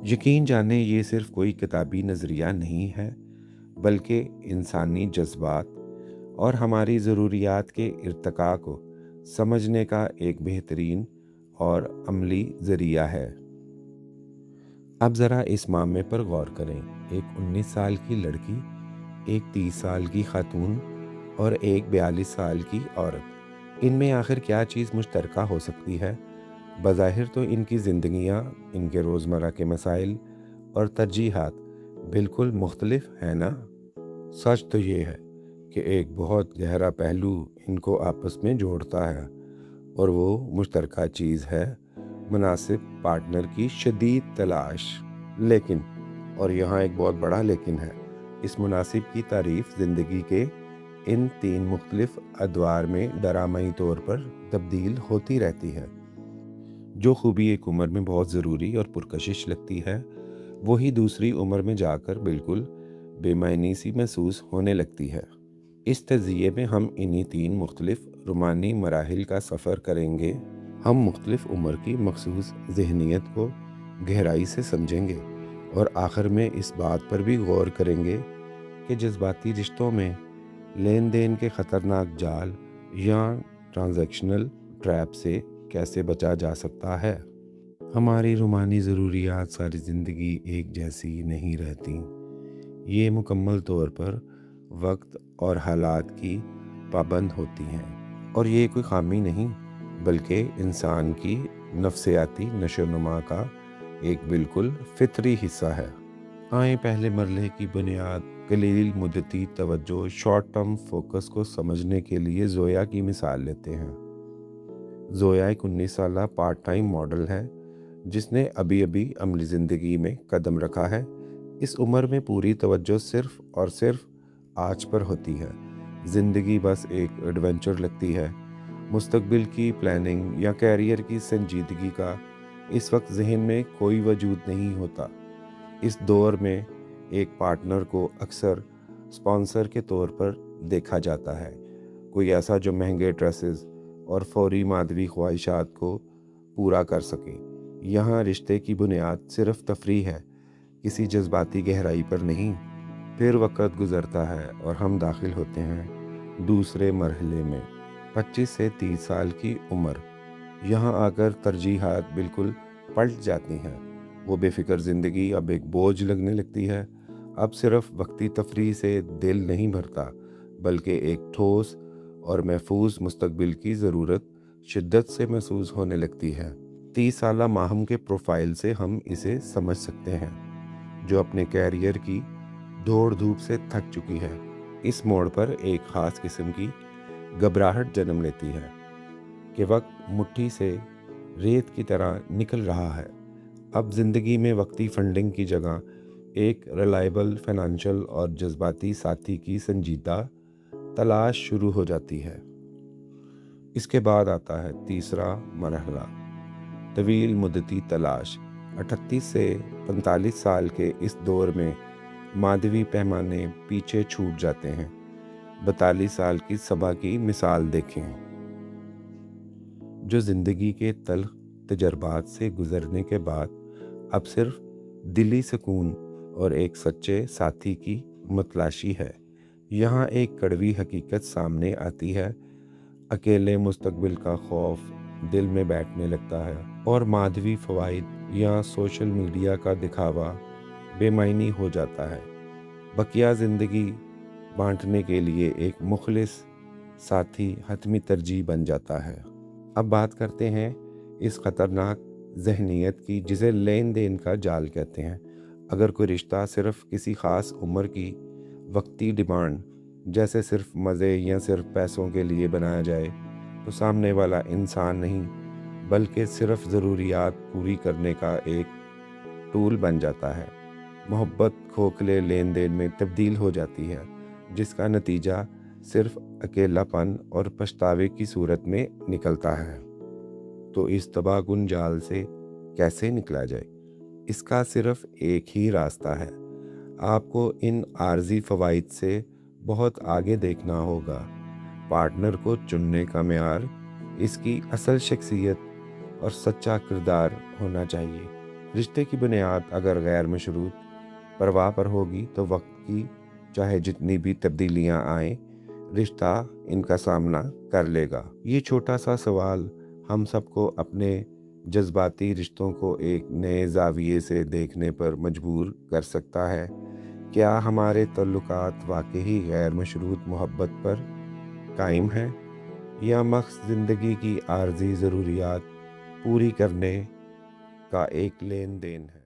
यकीन जाने ये सिर्फ कोई किताबी नज़रिया नहीं है, बल्कि इंसानी जज्बात और हमारी ज़रूरियात के इर्तिका को समझने का एक बेहतरीन और अमली ज़रिया है। अब ज़रा इस मामले पर गौर करें। एक 19 साल की लड़की, एक 30 साल की खातून और एक 42 साल की औरत। इनमें आखिर क्या चीज़ मुश्तरका हो सकती है? बज़ाहिर तो इनकी ज़िंदगियाँ, इनके रोज़मर्रा के मसाइल और तरजीहात बिल्कुल मुख्तलिफ हैं ना? सच तो ये है कि एक बहुत गहरा पहलू इनको आपस में जोड़ता है, और वो मुश्तरका चीज़ है मुनासिब पार्टनर की शदीद तलाश। लेकिन, और यहाँ एक बहुत बड़ा लेकिन है, इस मुनासिब की तारीफ़ ज़िंदगी के इन 3 मुख्तलिफ अदवार में ड्रामाई तौर पर तब्दील होती रहती है। जो खूबी एक उम्र में बहुत ज़रूरी और पुरकशिश लगती है, वही दूसरी उम्र में जाकर बिल्कुल बेमायनी सी महसूस होने लगती है। इस तज़िये में हम इन्हीं 3 मुख्तलिफ रूमानी मराहिल का सफ़र करेंगे। हम मुख्तलिफ उम्र की मखसूस ज़हनियत को गहराई से समझेंगे और आखिर में इस बात पर भी गौर करेंगे कि जज्बाती रिश्तों में लेन देन के ख़तरनाक जाल या ट्रांजैक्शनल ट्रैप से कैसे बचा जा सकता है। हमारी रूमानी ज़रूरियात सारी ज़िंदगी एक जैसी नहीं रहती। ये मुकम्मल तौर पर वक्त और हालात की पाबंद होती हैं, और ये कोई खामी नहीं, बल्कि इंसान की नफ्सियाती नशोनुमा का एक बिल्कुल फितरी हिस्सा है। आए पहले मरले की बुनियाद, कलील मुद्दती तवज्जो, शॉर्ट टर्म फोकस को समझने के लिए ज़ोया की मिसाल लेते हैं। ज़ोया एक 19 साला पार्ट टाइम मॉडल है, जिसने अभी अभी अमली ज़िंदगी में कदम रखा है। इस उम्र में पूरी तवज्जो सिर्फ़ और सिर्फ आज पर होती है। ज़िंदगी बस एक एडवेंचर लगती है। मुस्तकबिल की प्लानिंग या कैरियर की संजीदगी का इस वक्त जहन में कोई वजूद नहीं होता। इस दौर में एक पार्टनर को अक्सर स्पॉन्सर के तौर पर देखा जाता है, कोई ऐसा जो महंगे ड्रेसेस और फौरी मादवी ख्वाहिशात को पूरा कर सके। यहाँ रिश्ते की बुनियाद सिर्फ तफरीह है, किसी जज्बाती गहराई पर नहीं। फिर वक़्त गुज़रता है और हम दाखिल होते हैं दूसरे मरहले में, 25 से 30 साल की उम्र। यहाँ आकर तरजीहात बिल्कुल पलट जाती हैं। वो बेफ़िक्र ज़िंदगी अब एक बोझ लगने लगती है। अब सिर्फ वक्ती तफरीह से दिल नहीं भरता, बल्कि एक ठोस और महफूज मुस्तकबिल की ज़रूरत शिद्दत से महसूस होने लगती है। 30 साला माहम के प्रोफाइल से हम इसे समझ सकते हैं, जो अपने कैरियर की दौड़ धूप से थक चुकी है। इस मोड़ पर एक ख़ास किस्म की घबराहट जन्म लेती है कि वक्त मुट्ठी से रेत की तरह निकल रहा है। अब ज़िंदगी में वक्ती फंडिंग की जगह एक रिलायबल फाइनेंशियल और जज्बाती साथी की संजीदा तलाश शुरू हो जाती है। इसके बाद आता है तीसरा मरहला, तवील मुद्दती तलाश। 38 से 45 साल के इस दौर में मादवी पैमाने पीछे छूट जाते हैं। 42 साल की सबा की मिसाल देखें, जो ज़िंदगी के तल्ख तजर्बात से गुज़रने के बाद अब सिर्फ दिली सुकून और एक सच्चे साथी की मतलाशी है। यहाँ एक कड़वी हकीकत सामने आती है। अकेले मुस्तकबिल का खौफ दिल में बैठने लगता है, और मादवी फ़वाइद या सोशल मीडिया का दिखावा बेमायनी हो जाता है। बकिया ज़िंदगी बांटने के लिए एक मुखलिस साथी हतमी तरजीह बन जाता है। अब बात करते हैं इस ख़तरनाक ज़हनियत की, जिसे लेन देन का जाल कहते हैं। अगर कोई रिश्ता सिर्फ किसी ख़ास उम्र की वक्ती डिमांड, जैसे सिर्फ मज़े या सिर्फ पैसों के लिए बनाया जाए, तो सामने वाला इंसान नहीं, बल्कि सिर्फ ज़रूरियात पूरी करने का एक टूल बन जाता है। मोहब्बत खोखले लेन देन में तब्दील हो जाती है, जिसका नतीजा सिर्फ अकेलापन और पछतावे की सूरत में निकलता है। तो इस तबाहकुन जाल से कैसे निकला जाए? इसका सिर्फ एक ही रास्ता है। आपको इन आर्जी फ़वाइद से बहुत आगे देखना होगा। पार्टनर को चुनने का मेयार इसकी असल शख्सियत और सच्चा किरदार होना चाहिए, رشتے کی بنیاد اگر غیر مشروط پرواہ پر ہوگی تو وقت کی چاہے جتنی بھی تبدیلیاں آئیں، رشتہ ان کا سامنا کر لے گا۔ یہ چھوٹا سا سوال ہم سب کو اپنے جذباتی رشتوں کو ایک نئے زاویے سے دیکھنے پر مجبور کر سکتا ہے۔ کیا ہمارے تعلقات واقعی غیر مشروط محبت پر قائم ہیں یا محض زندگی کی عارضی ضروریات پوری کرنے کا ایک لین دین ہے؟